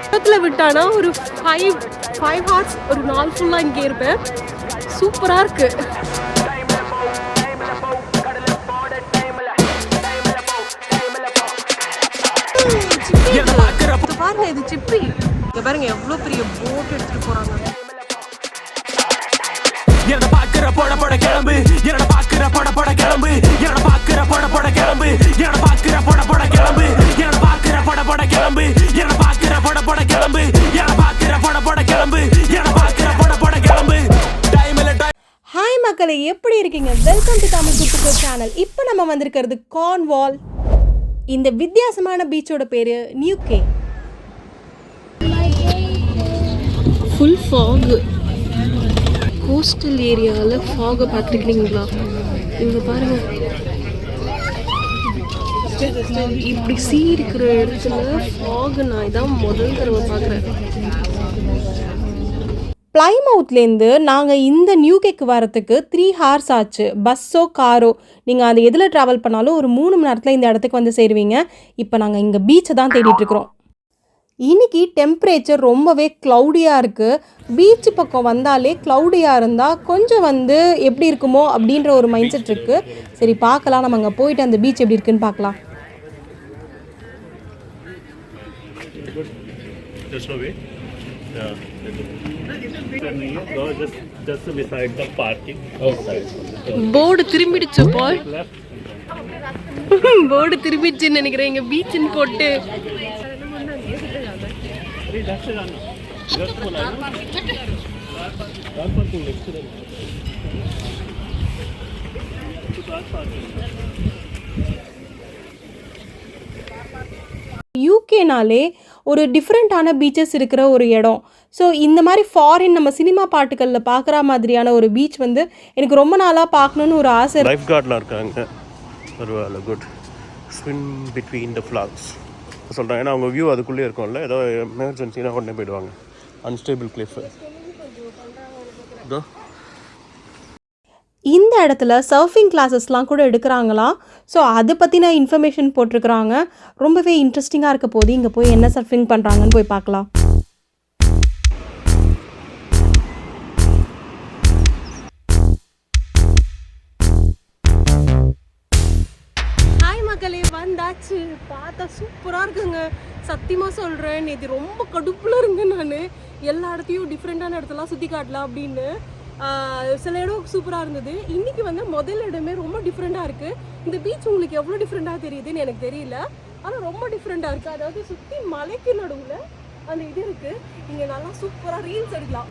இடத்துல விட்டானா ஒரு 5 ஹார்ஸ் ஒரு நாள் ஃபுல்லாக இங்கே இருப்பேன். சூப்பராக இருக்கு. பாருங்க, இது சிப்பி. இங்க பாருங்க எவ்வளோ பெரிய போட் எடுத்துட்டு போறாங்க. என்ன பாக்குற போட போட கிளம்பு, என்ன பாக்குற போட போட கிளம்பு, என்ன பாக்குற போட போட கிளம்பு, என்ன பாக்குற போட போட கிளம்பு, என்ன பாக்குற போட போட கிளம்பு, என்ன பாக்குற போட போட கிளம்பு, என்ன பாக்குற போட போட கிளம்பு, என்ன பாக்குற போட போட கிளம்பு. ஹாய் மக்களே, எப்படி இருக்கீங்க? Welcome to Tamil Kuthukko channel. இப்போ நம்ம வந்திருக்கிறது கார்ன்வால். இந்த வித்தியாசமான பீச்சோட பேரு நியூகே. Full fog. கோஸ்டல் ஏரியாவில் ஃபாகை பார்த்துருக்கீங்களா? இங்கே பாருங்க, இப்படி சீ இருக்கிற இடத்துல ஃபாகு நான் இதான் முதல் தடவை பார்க்குறேன். பிளைமவுத்லேருந்து நாங்கள் இந்த நியூகேக்கு வரத்துக்கு 3 ஹார்ஸ் ஆச்சு. பஸ்ஸோ காரோ நீங்கள் அது எதில் ட்ராவல் பண்ணாலும் ஒரு 3 மணி நேரத்தில் இந்த இடத்துக்கு வந்து சேருவீங்க. இப்போ நாங்கள் இங்கே பீச்சை தான் தேடிட்டுருக்குறோம். இன்றைக்கி டெம்பரேச்சர் ரொம்பவே க்ளவுடியாக இருக்குது. பீச்சு பக்கம் வந்தாலே க்ளவுடியாக இருந்தால் கொஞ்சம் எப்படி இருக்குமோ அப்படின்ற ஒரு மைண்ட் செட் இருக்குது. சரி பார்க்கலாம், நம்ம அங்கே போயிட்டு அந்த பீச் எப்படி இருக்குன்னு பார்க்கலாம். போர்டு திரும்பிடுச்சு போல். போர்டு திரும்பிடுச்சுன்னு நினைக்கிறேன். இங்கே பீச்சுன்னு போட்டு யூகேனாலே ஒரு டிஃப்ரெண்ட்டான பீச்சஸ் இருக்கிற ஒரு இடம். ஸோ இந்த மாதிரி ஃபாரின் நம்ம சினிமா பாட்டுகளில் பார்க்குற மாதிரியான ஒரு பீச் எனக்கு ரொம்ப நாளாக பார்க்கணுன்னு ஒரு ஆசை. லைஃப் கார்டெலாம் இருக்காங்க. பரவாயில்ல, good. Swim between the flags சொல்கிறாங்க. ஏன்னா அவங்க வியூ அதுக்குள்ளே இருக்கும்ல, ஏதோ எமர்ஜென்சினா உடனே போயிடுவாங்க. Unstable Cliff. இந்த இடத்துல சர்ஃபிங் கிளாஸஸ்லாம் கூட எடுக்கிறாங்களாம். ஸோ அதை பற்றின இன்ஃபர்மேஷன் போட்டிருக்கிறாங்க. ரொம்பவே இன்ட்ரெஸ்டிங்காக இருக்க போது இங்கே போய் என்ன சர்ஃபிங் பண்ணுறாங்கன்னு போய் பார்க்கலாம். ஹாய் மக்களே, வந்தாச்சு. பார்த்தா சூப்பராக இருக்குங்க. சத்தியமாக சொல்கிறேன், இது ரொம்ப கடுப்பில் இருங்க. நான் எல்லா இடத்தையும் டிஃப்ரெண்ட்டான இடத்தெல்லாம் சுற்றி காட்டலாம் அப்படின்னு. சில இடம் சூப்பராக இருந்தது. இன்றைக்கி முதல் இடமே ரொம்ப டிஃப்ரெண்ட்டாக இருக்குது. இந்த பீச் உங்களுக்கு எவ்வளோ டிஃப்ரெண்ட்டாக தெரியுதுன்னு எனக்கு தெரியல, ஆனால் ரொம்ப டிஃப்ரெண்ட்டாக இருக்குது. அதாவது சுற்றி மலைக்கு நடுவில் அந்த இது இருக்குது. இங்கே நல்லா சூப்பராக ரீல்ஸ் எடுக்கலாம்.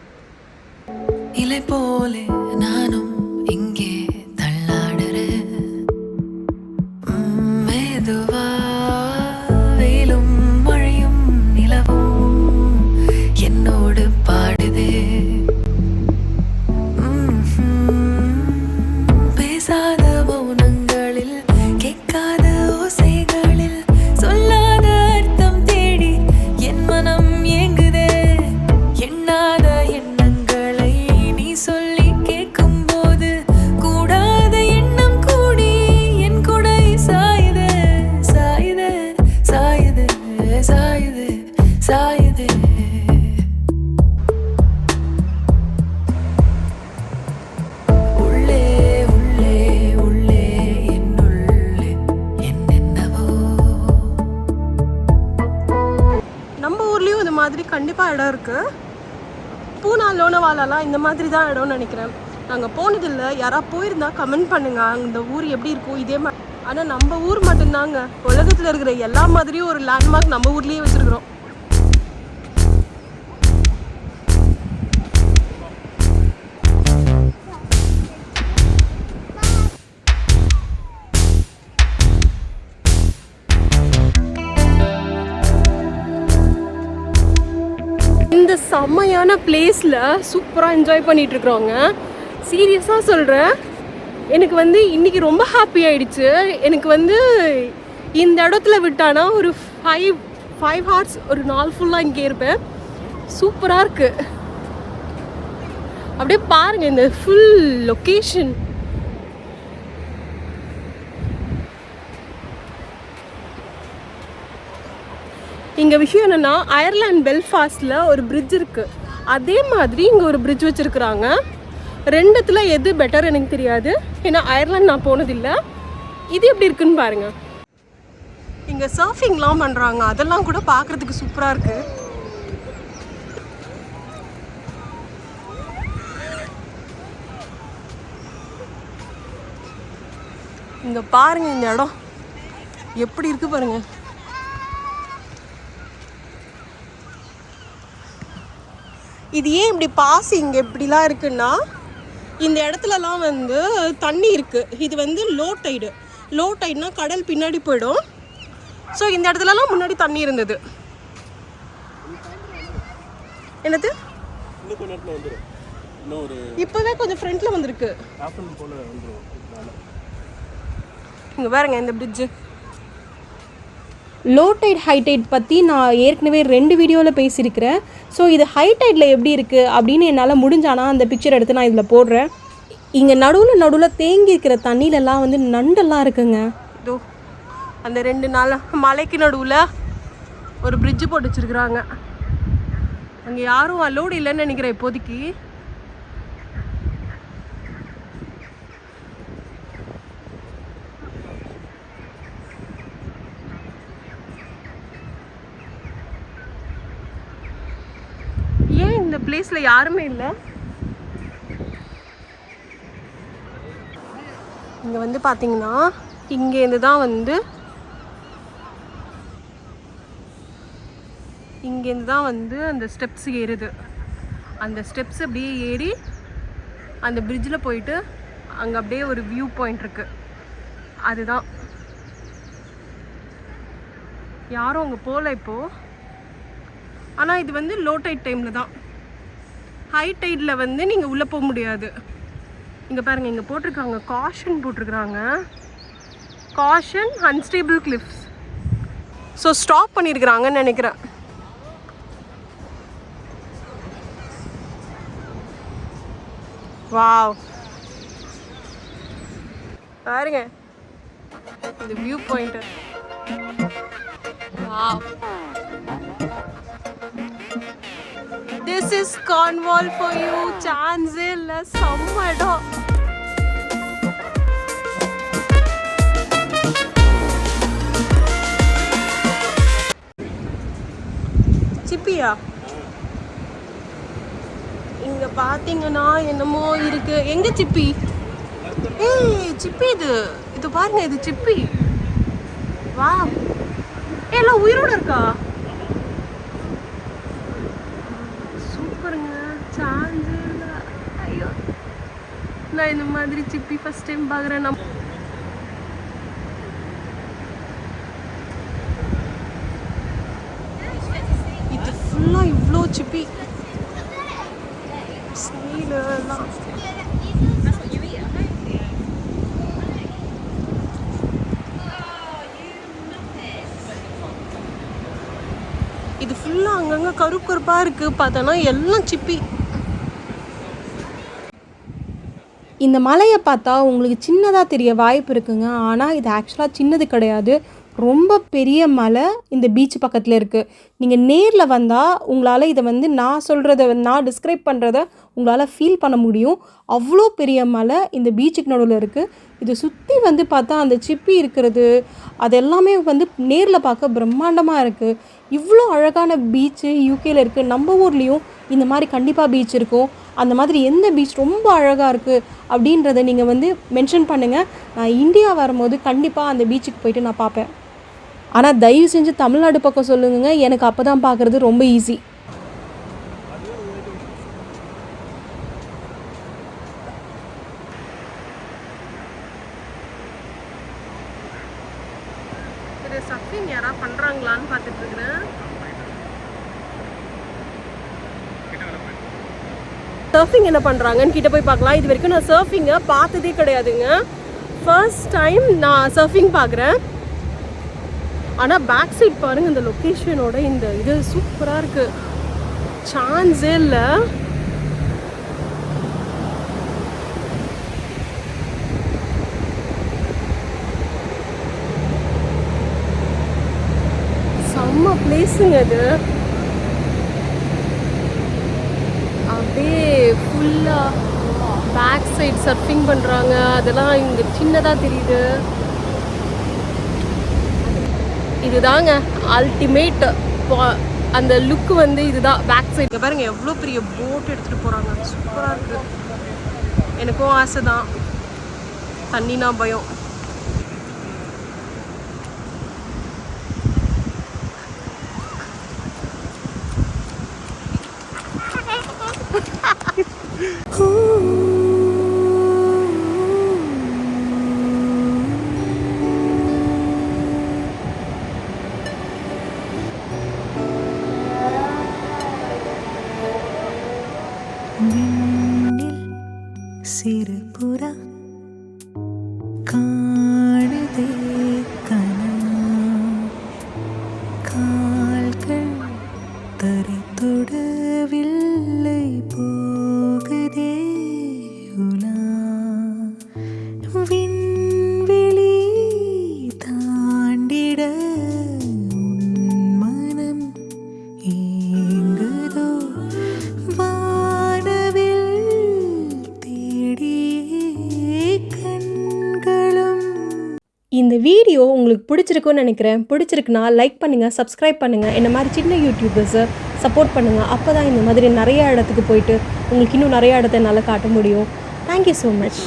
இலை போலே நானும் இங்கே தள்ளாடுறேன். மெதுவா வெயிலும் மழையும் நிலவும் என்னோடு பாடுதே. பேசாத மௌனங்களில், கேட்காத ஓசைகளில், சொல்லாத அர்த்தம் தேடி என் மனம் ஏங்குதே. எண்ணாத எண்ணங்களை நீ சொல்லி கேட்கும் போது கூடாத எண்ணம் கூடி என் கொடை சாயுதே, சாயுதே, சாயுதே, சாயுதே, சாயுதே. மாதிரி கண்டிப்பாக இடம் இருக்குது. பூனா, லோனாவாலாலாம் இந்த மாதிரி தான் இடம்னு நினைக்கிறேன். நாங்கள் போனதில்லை. யாராவது போயிருந்தா கமெண்ட் பண்ணுங்கள் அந்த ஊர் எப்படி இருக்கும். இதே மாதிரி ஆனால் நம்ம ஊர் மட்டும்தாங்க உலகத்தில் இருக்கிற எல்லா மாதிரியும் ஒரு லேண்ட்மார்க் நம்ம ஊர்லேயே வச்சுருக்குறோம். இந்த செம்மையான பிளேஸில் சூப்பராக என்ஜாய் பண்ணிகிட்ருக்குறோங்க. சீரியஸாக சொல்கிறேன், எனக்கு இன்றைக்கி ரொம்ப ஹாப்பி ஆகிடுச்சு. எனக்கு இந்த இடத்துல விட்டானா ஒரு 5 ஹார்ஸ் ஒரு நாள் ஃபுல்லாக இங்கே இருப்பேன். சூப்பராக இருக்குது. அப்படியே பாருங்கள் இந்த ஃபுல் லொக்கேஷன். இங்கே விஷயம் என்னென்னா, அயர்லாந்து பெல்ஃபாஸ்டில் ஒரு பிரிட்ஜ் இருக்குது. அதே மாதிரி இங்கே ஒரு பிரிட்ஜ் வச்சுருக்குறாங்க. ரெண்டுத்தில் எது பெட்டர் எனக்கு தெரியாது, ஏன்னா அயர்லாந்து நான் போனதில்லை. இது எப்படி இருக்குன்னு பாருங்கள். இங்கே சர்ஃபிங்லாம் பண்ணுறாங்க, அதெல்லாம் கூட பார்க்குறதுக்கு சூப்பராக இருக்குது. இங்கே பாருங்கள், இந்த இடம் எப்படி இருக்குது பாருங்கள். இது ஏன் இப்படி பாசி இங்கே இப்படிலாம் இருக்குன்னா, இந்த இடத்துலலாம் வந்து தண்ணி இருக்குது. இது வந்து லோ டைடுனா கடல் பின்னாடி போயிடும். ஸோ இந்த இடத்துலலாம் முன்னாடி தண்ணி இருந்தது. என்னது இப்போவே கொஞ்சம் ஃப்ரண்ட்டில் வந்திருக்கு. இங்கே பாருங்க இந்த bridge. Low tide high tide பற்றி நான் ஏற்கனவே 2 வீடியோவில் பேசியிருக்கிறேன். ஸோ இது ஹை டைட்டில் எப்படி இருக்குது அப்படின்னு என்னால் முடிஞ்சானா அந்த பிக்சர் எடுத்து நான் இதில் போடுறேன். இங்கே நடுவில் தேங்கி இருக்கிற தண்ணியிலலாம் வந்து நண்டெல்லாம் இருக்குங்க. இதோ அந்த 2 நாள் மலைக்கு நடுவில் ஒரு பிரிட்ஜு போட்டு வச்சுருக்குறாங்க. அங்கே யாரும் அலோடு இல்லைன்னு நினைக்கிறேன் இப்போதைக்கு. ஏன் இந்த பிளேஸில் யாருமே இல்லை? இங்கே வந்து பார்த்தீங்கன்னா இங்கேருந்து தான் வந்து அந்த ஸ்டெப்ஸ் ஏறுது. அந்த ஸ்டெப்ஸ் அப்படியே ஏறி அந்த பிரிட்ஜில் போயிட்டு அங்கே அப்படியே ஒரு வியூ பாயிண்ட் இருக்குது. அதுதான். யாரும் அங்கே போகல இப்போது. ஆனால் இது வந்து லோ டைட் டைமில் தான். ஹை டைடில் வந்து நீங்கள் உள்ளே போக முடியாது. இங்கே பாருங்கள், இங்கே போட்டிருக்காங்க காஷன் போட்டிருக்குறாங்க. Caution unstable cliffs. So stop பண்ணியிருக்கிறாங்கன்னு நினைக்கிறேன். வாவ், பாருங்க இந்த view point. Wow, this is Cornwall for you. Chance இல்ல, செம்ம இடம். சிப்பியா இங்க பாத்தீங்கன்னா என்னமோ இருக்கு. எங்க சிப்பி? ஏய் சிப்பி, இது பாருங்க, இது சிப்பி. வா, எல்லாம் உயிரோட இருக்கா? சூப்பருங்க. சான்ஸ் இல்லை. ஐயோ, நான் இந்த மாதிரி சிப்பி ஃபர்ஸ்ட் டைம் பார்க்குறேன். இது ஃபுல்லாக இவ்வளோ சிப்பி ஸ்னீலாம். இது ஃபுல்லாக அங்கங்கே கருப்பு கருப்பாக இருக்குது. பார்த்தோன்னா எல்லாம் சிப்பி. இந்த மலையை பார்த்தா உங்களுக்கு சின்னதாக தெரிய வாய்ப்பு இருக்குங்க. ஆனால் இது ஆக்சுவலாக சின்னது கிடையாது, ரொம்ப பெரிய மலை இந்த பீச் பக்கத்தில் இருக்குது. நீங்கள் நேரில் வந்தால் உங்களால் இதை வந்து நான் டிஸ்கிரைப் பண்ணுறத உங்களால் ஃபீல் பண்ண முடியும். அவ்வளோ பெரிய மலை இந்த பீச்சுக்கு நடுவில் இருக்குது. இது சுற்றி வந்து பார்த்தா அந்த சிப்பி இருக்கிறது அது எல்லாமே வந்து நேரில் பார்க்க பிரம்மாண்டமாக இருக்குது. இவ்வளோ அழகான பீச்சு யூகேயில் இருக்குது. நம்ம ஊர்லேயும் இந்த மாதிரி கண்டிப்பாக பீச் இருக்கும். அந்த மாதிரி எந்த பீச் ரொம்ப அழகாக இருக்குது அப்படின்றத நீங்கள் வந்து மென்ஷன் பண்ணுங்கள். நான் இந்தியா வரும்போது கண்டிப்பாக அந்த பீச்சுக்கு போயிட்டு நான் பார்ப்பேன். ஆனால் தயவு செஞ்சு தமிழ்நாடு பக்கம் சொல்லுங்க, எனக்கு அப்போ தான் பார்க்குறது ரொம்ப ஈஸி. சர்ஃபிங் யாரா பண்ணுறாங்களான்னு பார்த்துட்டு இருக்கிறேன். சர்ஃபிங் என்ன பண்ணுறாங்கன்னு கிட்ட போய் பார்க்கலாம். இது வரைக்கும் நான் சர்ஃபிங்கை பார்த்ததே கிடையாதுங்க. ஃபர்ஸ்ட் டைம் நான் சர்ஃபிங் பார்க்குறேன். ஆனால் பேக் சைட் பாருங்கள், இந்த லொக்கேஷனோட இந்த இது சூப்பராக இருக்குது. சான்ஸே இல்லை. செம்ம செம்ம பிளேஸுங்க அது. அப்படியே ஃபுல்லாக பேக் சைட் சர்ஃபிங் பண்ணுறாங்க. அதெல்லாம் இங்கே சின்னதாக தெரியுது. இதுதாங்க அல்டிமேட். அந்த லுக் வந்து இதுதான் பேக் சைடு. பாருங்க எவ்வளோ பெரிய போட் எடுத்துகிட்டு போகிறாங்க. சூப்பராக இருக்குது. எனக்கும் ஆசை தான், தண்ணினா பயம். சிறு புறா காணுதே கனா, கால்கள் தரை தொடவில்லை போகுதே உலா, விண்வெளி தாண்டிட உன் மனம் ஏங்குதோ, வானவில் தேடியே கண்களும். இந்த வீடியோ உங்களுக்கு பிடிச்சிருக்குன்னு நினைக்கிறேன். பிடிச்சிருக்குன்னா லைக் பண்ணுங்கள், சப்ஸ்கிரைப் பண்ணுங்கள். இந்த மாதிரி சின்ன யூடியூபர்ஸை சப்போர்ட் பண்ணுங்கள். அப்போ தான் இந்த மாதிரி நிறையா இடத்துக்கு போயிட்டு உங்களுக்கு இன்னும் நிறையா இடத்த என்னால் காட்ட முடியும். Thank you so much.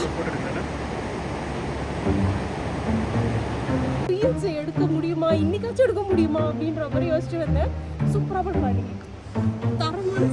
ரீல்ஸ் எடுக்க முடியுமா, இன்னைக்காச்சும் எடுக்க முடியுமா அப்படின்ற மாதிரி யோசிச்சு வந்தேன். சூப்பராக பண்ணுவாங்க. தரமான